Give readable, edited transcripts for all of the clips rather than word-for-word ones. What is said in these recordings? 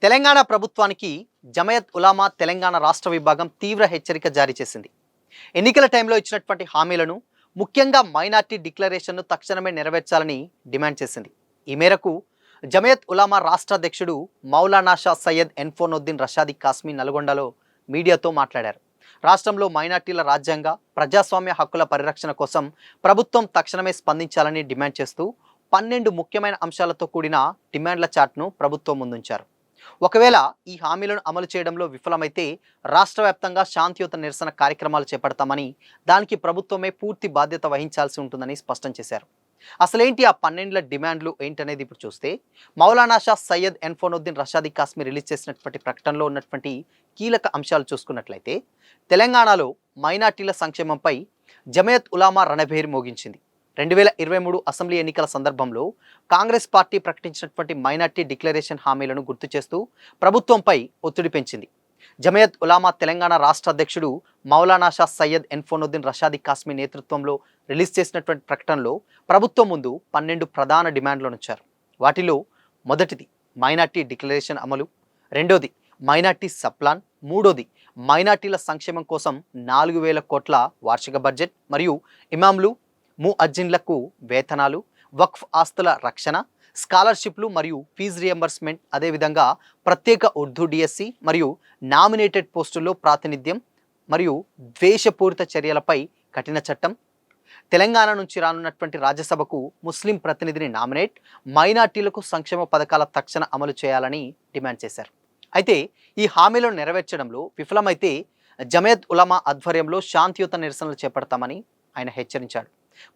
తెలంగాణ ప్రభుత్వానికి జమయత్ ఉలామా తెలంగాణ రాష్ట్ర విభాగం తీవ్ర హెచ్చరిక జారీ చేసింది. ఎన్నికల టైంలో ఇచ్చినటువంటి హామీలను, ముఖ్యంగా మైనార్టీ డిక్లరేషన్ను తక్షణమే నెరవేర్చాలని డిమాండ్ చేసింది. ఈ మేరకు జమయత్ ఉలామా రాష్ట్ర అధ్యక్షుడు మౌలానా షా సయ్యద్ ఎన్ఫోనుద్దీన్ రషాదీ కాస్మీ నల్గొండలో మీడియాతో మాట్లాడారు. రాష్ట్రంలో మైనార్టీల రాజ్యాంగ, ప్రజాస్వామ్య హక్కుల పరిరక్షణ కోసం ప్రభుత్వం తక్షణమే స్పందించాలని డిమాండ్ చేస్తూ 12 ముఖ్యమైన అంశాలతో కూడిన డిమాండ్ల చార్ట్ను ప్రభుత్వం ముందుంచారు. ఒకవేళ ఈ హామీలను అమలు చేయడంలో విఫలమైతే రాష్ట్ర వ్యాప్తంగా శాంతియుత నిరసన కార్యక్రమాలు చేపడతామని, దానికి ప్రభుత్వమే పూర్తి బాధ్యత వహించాల్సి ఉంటుందని స్పష్టం చేశారు. అసలేంటి ఆ 12 డిమాండ్లు ఏంటనేది ఇప్పుడు చూస్తే, మౌలానా షా సయ్యద్ ఎన్ఫోనుద్దీన్ రషాదీ కాస్మీ రిలీజ్ చేసినటువంటి ప్రకటనలో ఉన్నటువంటి కీలక అంశాలు చూసుకున్నట్లయితే, తెలంగాణలో మైనార్టీల సంక్షేమంపై జమయత్ ఉలామా రణభేరి మోగించింది. 2023 అసెంబ్లీ ఎన్నికల సందర్భంలో కాంగ్రెస్ పార్టీ ప్రకటించినటువంటి మైనార్టీ డిక్లరేషన్ హామీలను గుర్తు చేస్తూ ప్రభుత్వంపై ఒత్తిడి పెంచింది. జమయత్ ఉలామా తెలంగాణ రాష్ట్ర అధ్యక్షుడు మౌలానా షా సయ్యద్ ఎన్ఫోనుద్దీన్ రషాదీ కాస్మీ నేతృత్వంలో రిలీజ్ చేసినటువంటి ప్రకటనలో ప్రభుత్వం ముందు 12 ప్రధాన డిమాండ్లను ఉంచారు. వాటిలో మొదటిది మైనార్టీ డిక్లరేషన్ అమలు, రెండోది మైనార్టీ సప్లాన్, మూడోది మైనార్టీల సంక్షేమం కోసం 4,000 కోట్ల వార్షిక బడ్జెట్ మరియు ఇమాంలు, ముఅజ్జిన్లకు వేతనాలు, వక్ఫ్ ఆస్తుల రక్షణ, స్కాలర్షిప్లు మరియు ఫీజు రియంబర్స్మెంట్, అదేవిధంగా ప్రత్యేక ఉర్దూ డిఎస్సి మరియు నామినేటెడ్ పోస్టుల్లో ప్రాతినిధ్యం మరియు ద్వేషపూరిత చర్యలపై కఠిన చట్టం, తెలంగాణ నుంచి రానున్నటువంటి రాజ్యసభకు ముస్లిం ప్రతినిధిని నామినేట్, మైనార్టీలకు సంక్షేమ పథకాల తక్షణ అమలు చేయాలని డిమాండ్ చేశారు. అయితే ఈ హామీలను నెరవేర్చడంలో విఫలమైతే జమయత్ ఉలమా ఆధ్వర్యంలో శాంతియుత నిరసనలు చేపడతామని ఆయన హెచ్చరించాడు.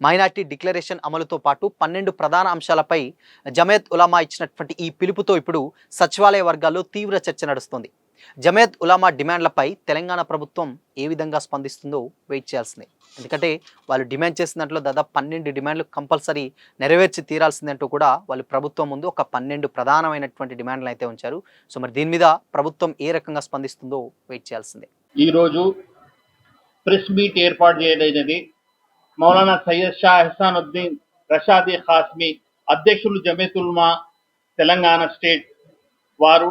మైనార్టీ డిక్లరేషన్ అమలుతో పాటు 12 ప్రధాన అంశాలపై జమయత్ ఉలామా ఇచ్చినటువంటి ఈ పిలుపుతో ఇప్పుడు సచివాలయ వర్గాల్లో తీవ్ర చర్చ నడుస్తుంది. జమయత్ ఉలామా డిమాండ్లపై తెలంగాణ ప్రభుత్వం ఏ విధంగా స్పందిస్తుందో వెయిట్ చేయాల్సిందే. ఎందుకంటే వాళ్ళు డిమాండ్ చేసిన దాంట్లో దాదాపు 12 డిమాండ్లు కంపల్సరీ నెరవేర్చి తీరాల్సిందంటూ కూడా వాళ్ళు ప్రభుత్వం ముందు ఒక 12 ప్రధానమైనటువంటి డిమాండ్లు అయితే ఉంచారు. సో మరి దీని మీద ప్రభుత్వం ఏ రకంగా స్పందిస్తుందో వెయిట్ చేయాల్సిందే. ఈరోజు ప్రెస్ మీట్ ఏర్పాటు చేయడమైనది. మౌలానా సయ్యద్ షా ఎహ్సానుద్దీన్ రషాదీ కాస్మీ అధ్యక్షులు జమయత్ ఉలమా తెలంగాణ స్టేట్ వారు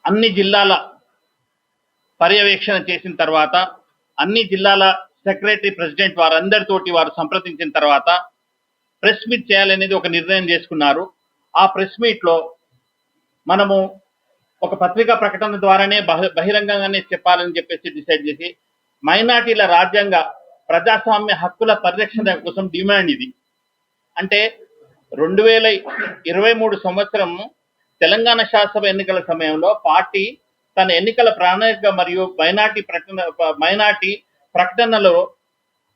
అన్ని జిల్లాల పర్యవేక్షణ చేసిన తర్వాత, అన్ని జిల్లాల సెక్రటరీ, ప్రెసిడెంట్ వారందరితోటి వారు సంప్రదించిన తర్వాత ప్రెస్ మీట్ చేయాలనేది ఒక నిర్ణయం చేసుకున్నారు. ఆ ప్రెస్ మీట్లో మనము ఒక పత్రికా ప్రకటన ద్వారానే బహిరంగంగానే చెప్పాలని చెప్పేసి డిసైడ్ చేసి, మైనార్టీల రాజ్యాంగ ప్రజాస్వామ్య హక్కుల పరిరక్షణ కోసం డిమాండ్ ఇది. అంటే 2023 సంవత్సరం తెలంగాణ శాసనసభ ఎన్నికల సమయంలో పార్టీ తన ఎన్నికల ప్రణాళిక మరియు మైనార్టీ ప్రకటనలో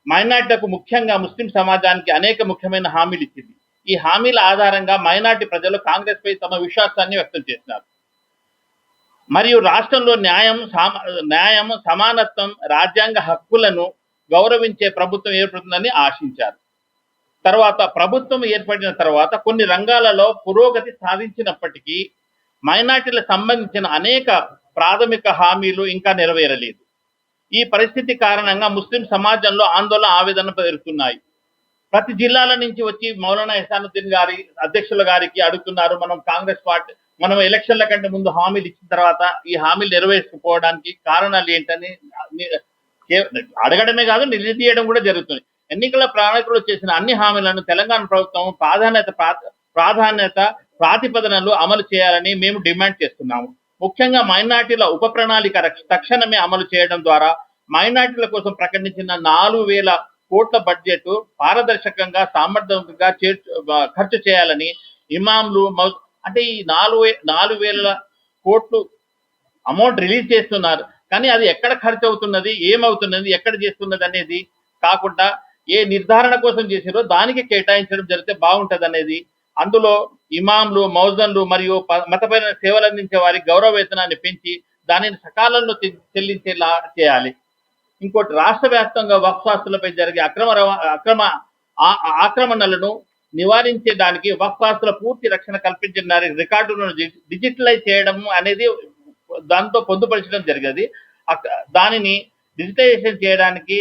మైనార్టీలకు, ముఖ్యంగా ముస్లిం సమాజానికి అనేక ముఖ్యమైన హామీలు ఇచ్చింది. ఈ హామీల ఆధారంగా మైనార్టీ ప్రజలు కాంగ్రెస్ పై తమ విశ్వాసాన్ని వ్యక్తం చేస్తున్నారు. మరియు రాష్ట్రంలో న్యాయం, సమానత్వం, రాజ్యాంగ హక్కులను గౌరవించే ప్రభుత్వం ఏర్పడుతుందని ఆశించారు. తర్వాత ప్రభుత్వం ఏర్పడిన తర్వాత కొన్ని రంగాలలో పురోగతి సాధించినప్పటికీ మైనార్టీలకు సంబంధించిన అనేక ప్రాథమిక హామీలు ఇంకా నెరవేరలేదు. ఈ పరిస్థితి కారణంగా ముస్లిం సమాజంలో ఆందోళన, ఆవేదన పెరుగుతున్నాయి. ప్రతి జిల్లాల నుంచి వచ్చి మౌలానా ఎహ్సానుద్దీన్ గారి అధ్యక్షుల గారికి అడుగుతున్నారు, మనం కాంగ్రెస్ పార్టీ మనం ఎలక్షన్ల కంటే ముందు హామీలు ఇచ్చిన తర్వాత ఈ హామీలు నెరవేర్చుకోవడానికి కారణాలు ఏంటని అడగడమే కాదు, నిలదీయడం కూడా జరుగుతుంది. ఎన్నికల ప్రణాళికలో చేసిన అన్ని హామీలను తెలంగాణ ప్రభుత్వం ప్రాధాన్యత ప్రాతిపదనలు అమలు చేయాలని మేము డిమాండ్ చేస్తున్నాము. ముఖ్యంగా మైనార్టీల ఉప ప్రణాళిక తక్షణమే అమలు చేయడం ద్వారా మైనార్టీల కోసం ప్రకటించిన 4,000 కోట్ల బడ్జెట్ పారదర్శకంగా, సామర్థ్యంగా ఖర్చు చేయాలని, ఇమాంలు అంటే ఈ 4,000 కోట్లు అమౌంట్ రిలీజ్ చేస్తున్నారు, కానీ అది ఎక్కడ ఖర్చు అవుతున్నది, ఏమవుతున్నది, ఎక్కడ చేస్తున్నది అనేది కాకుండా ఏ నిర్ధారణ కోసం చేసిరో దానికి కేటాయించడం జరిగితే బాగుంటుంది అనేది. అందులో ఇమాంలు, మౌజన్లు మరియు మతపరమైన సేవలు అందించే వారికి గౌరవ వేతనాన్ని పెంచి దానిని సకాలంలో చెల్లించేలా చేయాలి. ఇంకోటి, రాష్ట్ర వ్యాప్తంగా వక్ఫ్ ఆస్తులపై జరిగే ఆక్రమణలను నివారించడానికి వక్ఫ్ ఆస్తుల పూర్తి రక్షణ కల్పించడానికి రికార్డులను డిజిటలైజ్ చేయడం అనేది దాంతో పొందుపరచడం జరిగేది. దానిని డిజిటలైజేషన్ చేయడానికి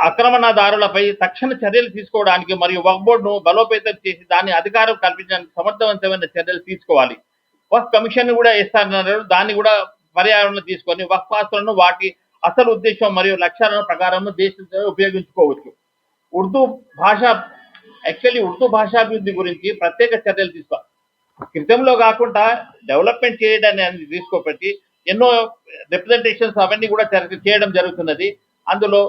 ఆక్రమణదారులపై తక్షణ చర్యలు తీసుకోవడానికి మరియు వక్ఫ్ బోర్డును బలోపేతం చేసి దాని అధికారం కల్పించడానికి సమర్థవంతమైన చర్యలు తీసుకోవాలి. వక్ఫ్ కమిషన్ కూడా ఇస్తారన్నారు, దాన్ని కూడా పర్యావరణం తీసుకొని వక్ఫ్ ఆస్తులను వాటి అసలు ఉద్దేశం మరియు లక్ష్యాలను ప్రకారం దేశంలో ఉపయోగించుకోవచ్చు. ఉర్దూ భాష ఉర్దూ భాషాభివృద్ధి గురించి ప్రత్యేక చర్యలు తీసుకోవాలి. క్రితంలో కాకుండా డెవలప్మెంట్ చేయడానికి తీసుకోబట్టి ఎన్నో రిప్రజెంటేషన్స్ అవన్నీ కూడా చేయడం జరుగుతున్నది. అందులో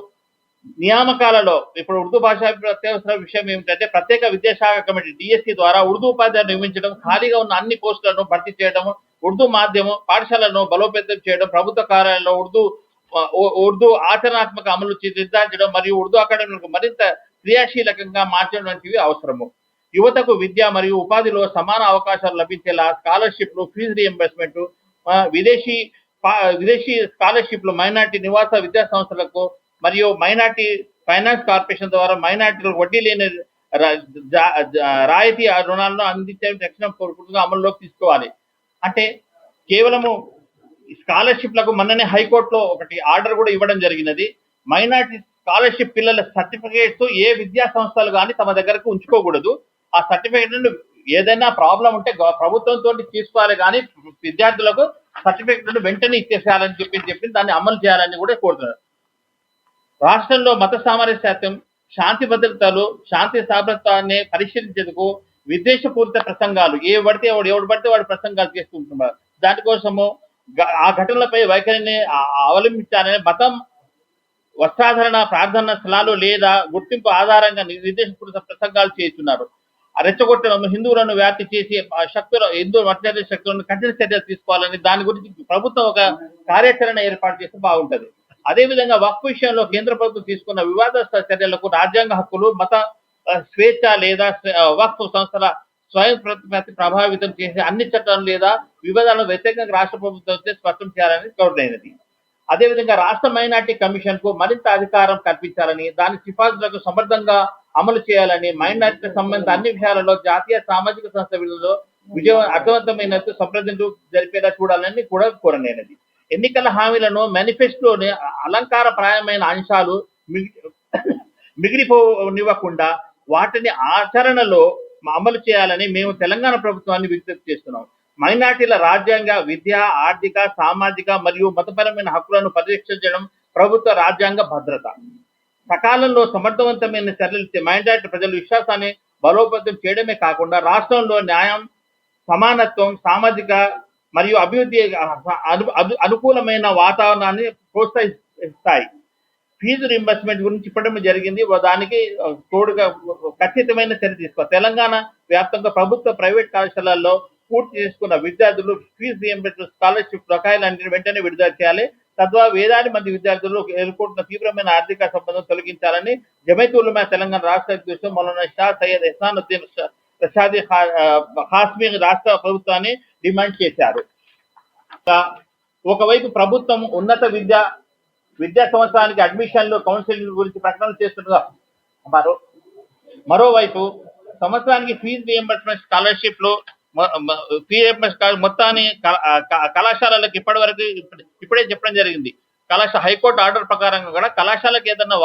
నియామకాలలో ఇప్పుడు ఉర్దూ భాష అత్యవసర విషయం ఏమిటంటే ప్రత్యేక విద్యాశాఖ కమిటీ డిఎస్సి ద్వారా ఉర్దూ ఉపాధ్యాయులు నియమించడం, ఖాళీగా ఉన్న అన్ని పోస్టులను భర్తీ చేయడం, ఉర్దూ మాధ్యమం పాఠశాలను బలోపేతం చేయడం, ప్రభుత్వ కార్యాలయంలో ఉర్దూ ఆచరణాత్మక అమలు నిర్ధారించడం మరియు ఉర్దూ అకాడమీలకు మరింత క్రియాశీలకంగా మార్చడం వంటివి అవసరము. యువతకు విద్య మరియు ఉపాధిలో సమాన అవకాశాలు లభించేలా స్కాలర్షిప్లు, ఫీజు రియంబర్స్మెంట్, విదేశీ స్కాలర్షిప్లు మైనార్టీ నివాస విద్యా సంస్థలకు మరియు మైనార్టీ ఫైనాన్స్ కార్పొరేషన్ ద్వారా మైనార్టీలకు వడ్డీ లేని రాయితీ రుణాలను అందించే రక్షణ అమల్లోకి తీసుకోవాలి. అంటే కేవలము స్కాలర్షిప్లకు మొన్ననే హైకోర్టులో ఒకటి ఆర్డర్ కూడా ఇవ్వడం జరిగినది. మైనార్టీ స్కాలర్షిప్ పిల్లల సర్టిఫికేట్స్ ఏ విద్యా సంస్థలు కానీ తమ దగ్గరకు ఉంచుకోకూడదు. ఆ సర్టిఫికేట్ ఏదైనా ప్రాబ్లం ఉంటే ప్రభుత్వంతో తీసుకోవాలి, కానీ విద్యార్థులకు సర్టిఫికేట్ వెంటనే ఇచ్చేసేయాలని చెప్పి దాన్ని అమలు చేయాలని కూడా కోరుతున్నారు. రాష్ట్రంలో మత సామరస్యం, శాంతి భద్రతలు, శాంతి స్థాపత్వాన్ని పరిశీలించేందుకు విద్వేషపూరిత ప్రసంగాలు ఎవడు పడితే వాడు ప్రసంగాలు చేస్తుంటున్నారు. దానికోసము ఆ ఘటనలపై వైఖరిని అవలంబించాలని మతం వస్త్రాధరణ, ప్రార్థన స్థలాలు లేదా గుర్తింపు ఆధారంగా విద్వేషపూరిత ప్రసంగాలు చేస్తున్నారు. రెచ్చగొట్టడం, హిందువులను వ్యాప్తి చేసి హిందూ మత శక్తులను కఠిన చర్యలు తీసుకోవాలని దాని గురించి ప్రభుత్వం ఒక కార్యాచరణ ఏర్పాటు చేస్తే బాగుంటది. అదేవిధంగా వక్ఫ్ విషయంలో కేంద్ర ప్రభుత్వం తీసుకున్న వివాదాస్పద చర్యలకు రాజ్యాంగ హక్కులు, మత స్వేచ్ఛ లేదా వక్ఫ్ సంస్థల స్వయం ప్రతిపత్తి ప్రభావితం చేసే అన్ని చట్టాలు లేదా వివాదాలను వ్యతిరేకంగా రాష్ట్ర ప్రభుత్వం స్పష్టం చేయాలని కోరలేనిది. అదేవిధంగా రాష్ట్ర మైనార్టీ కమిషన్ కు మరింత అధికారం కల్పించాలని, దాని సిఫార్సులకు సమర్థంగా అమలు చేయాలని, మైనార్టీ సంబంధిత అన్ని విషయాలలో జాతీయ సామాజిక సంస్థ విధులలో అర్థవంతమైన సంప్రదింపులు జరిపేలా చూడాలని కూడా కోరలేనిది. ఎన్నికల హామీలను మేనిఫెస్టోని అలంకారప్రాయమైన అంశాలు మిగిలిపోనివ్వకుండా వాటిని ఆచరణలో అమలు చేయాలని మేము తెలంగాణ ప్రభుత్వాన్ని విజ్ఞప్తి చేస్తున్నాం. మైనార్టీల రాజ్యాంగ, విద్య, ఆర్థిక, సామాజిక మరియు మతపరమైన హక్కులను పరిరక్షించడం ప్రభుత్వ రాజ్యాంగ భద్రత. సకాలంలో సమర్థవంతమైన చర్యలు మైనార్టీ ప్రజల విశ్వాసాన్ని బలోపేతం చేయడమే కాకుండా రాష్ట్రంలో న్యాయం, సమానత్వం, సామాజిక మరియు అభివృద్ధి అనుకూలమైన వాతావరణాన్ని ప్రోత్సహిస్తాయి. ఫీజు రింబర్స్మెంట్ గురించి ఇప్పడం జరిగింది. దానికి తోడుగా ఖచ్చితమైన చర్య తీసుకోవాలి. తెలంగాణ వ్యాప్తంగా ప్రభుత్వ, ప్రైవేట్ కళాశాలల్లో పూర్తి చేసుకున్న విద్యార్థులు ఫీజు రియంబర్స్మెంట్, స్కాలర్షిప్ బకాయిలన్నింటినీ వెంటనే విడుదల చేయాలి. తద్వారా వేలాది మంది విద్యార్థులు ఎదుర్కొంటున్న తీవ్రమైన ఆర్థిక సంబంధం తొలగించాలని జమైత్ ఉలమా తెలంగాణ రాష్ట్ర అధ్యక్షుడు మౌలానా షా సయ్యద్ ఎహ్సానుద్దీన్ ప్రసాద్ ఖాస్మీ రాష్ట్ర ప్రభుత్వాన్ని డిమాండ్ చేశారు. ఒకవైపు ప్రభుత్వం ఉన్నత విద్యా సంవత్సరానికి అడ్మిషన్లు, కౌన్సిలింగ్ గురించి ప్రకటనలు చేస్తుండగా మరోవైపు సంవత్సరానికి ఫీజు రియంబర్స్మెంట్, స్కాలర్షిప్లు, మొత్తాన్ని కళాశాలలకు ఇప్పుడే చెప్పడం జరిగింది. హైకోర్టు ఆర్డర్ ప్రకారంగా కూడా కళాశాలకు ఏదన్నా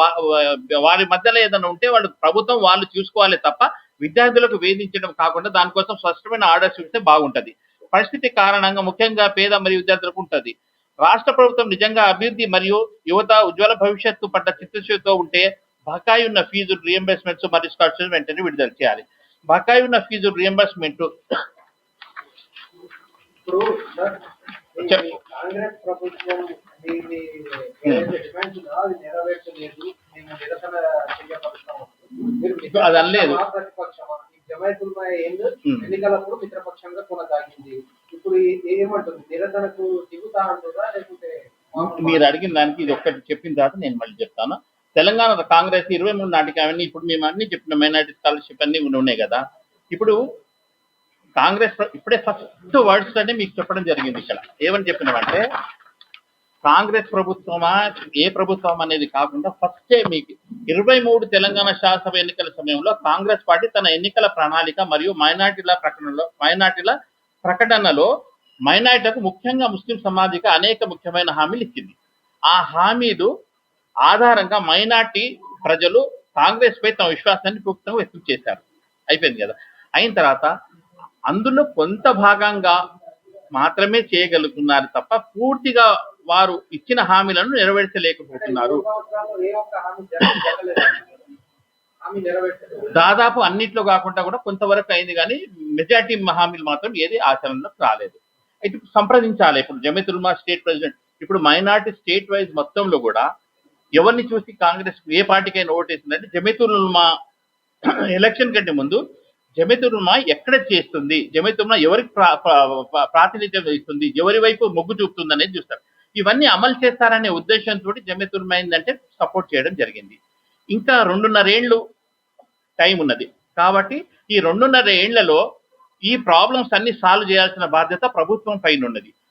వారి మధ్యలో ఏదైనా ఉంటే ప్రభుత్వం వాళ్ళు చూసుకోవాలి తప్ప విద్యార్థులకు వేధించడం కాకుండా దానికోసం స్పష్టమైన ఆర్డర్స్ ఇస్తే బాగుంటది. పరిస్థితి కారణంగా ముఖ్యంగా పేద మరియు విద్యార్థులకు ఉంటది. రాష్ట్ర ప్రభుత్వం నిజంగా అభివృద్ధి మరియు యువత ఉజ్వల భవిష్యత్తు పట్ల చిత్తశుద్ధితో ఉంటే బకాయి ఉన్న ఫీజు రియంబర్స్మెంట్స్ మరియు స్కాలర్షిప్స్ వెంటనే విడుదల చేయాలి. బకాయి ఉన్న ఫీజు రియంబర్స్మెంట్ కాంగ్రెస్ ప్రభుత్వం అది అనలేదు. ఎన్నికలప్పుడు మిత్రపక్షంగా కొనసాగింది. ఇప్పుడు ఏమంటుంది, నిరసనకు దిగుతా అంటుందా లేకుంటే? మీరు అడిగిన దానికి ఇది ఒక్కటి చెప్పిన తర్వాత నేను మళ్ళీ చెప్తాను. తెలంగాణ కాంగ్రెస్ 23 నాటికి అవన్నీ ఇప్పుడు మేము అన్ని చెప్పిన మైనారిటీ స్కాలర్షిప్ అన్ని ఉన్నాయి కదా. ఇప్పుడు కాంగ్రెస్ ఇప్పుడే ఫస్ట్ వర్డ్స్ అంటే మీకు చెప్పడం జరిగింది. ఇక్కడ ఏమని చెప్పినామంటే కాంగ్రెస్ ప్రభుత్వమా ఏ ప్రభుత్వం అనేది కాకుండా ఫస్టే మీకు 23 తెలంగాణ శాసనసభ ఎన్నికల సమయంలో కాంగ్రెస్ పార్టీ తన ఎన్నికల ప్రణాళిక మరియు మైనార్టీల ప్రకటనలో మైనార్టీలకు ముఖ్యంగా ముస్లిం సమాజిక అనేక ముఖ్యమైన హామీలు ఇచ్చింది. ఆ హామీలు ఆధారంగా మైనార్టీ ప్రజలు కాంగ్రెస్ పై తమ విశ్వాసాన్ని పూర్తిగా వ్యక్తం చేశారు. అయిపోయింది కదా. అయిన తర్వాత అందులో కొంత భాగంగా మాత్రమే చేయగలుగుతున్నారు తప్ప పూర్తిగా వారు ఇచ్చిన హామీలను నెరవేర్చలేకపోతున్నారు. 3 సంవత్సరాల్లో ఏ ఒక్క హామీ జరగలేదు. హామీ నెరవేర్చలేదు. దాదాపు అన్నిట్లో కాకుండా కూడా కొంతవరకు అయింది, కానీ మెజార్టీ హామీలు మాత్రం ఏది ఆచరణలోకి రాలేదు. అయితే ఇప్పుడు సంప్రదించాలి. ఇప్పుడు జమీయత్ ఉలమా స్టేట్ ప్రెసిడెంట్ ఇప్పుడు మైనార్టీ స్టేట్ వైజ్ మొత్తంలో కూడా ఎవరిని చూసి కాంగ్రెస్ ఏ పార్టీకైనా ఓటేసిందంటే జమీయత్ ఉలమా ఎలక్షన్ కంటే ముందు జమీయత్ ఉలమా ఎక్కడ చేస్తుంది, జమీయత్ ఉలమా ఎవరికి ప్రాతినిధ్యం వహిస్తుంది, ఎవరి వైపు మొగ్గు చూపుతుంది అనేది చూస్తారు. ఇవన్నీ అమలు చేస్తారనే ఉద్దేశంతో జమీయత్ ఉలమా ఏంటంటే సపోర్ట్ చేయడం జరిగింది. ఇంకా 2.5 ఏళ్ళు టైం ఉన్నది కాబట్టి ఈ 2.5 ఏళ్లలో ఈ ప్రాబ్లమ్స్ అన్ని సాల్వ్ చేయాల్సిన బాధ్యత ప్రభుత్వం పైన ఉన్నది.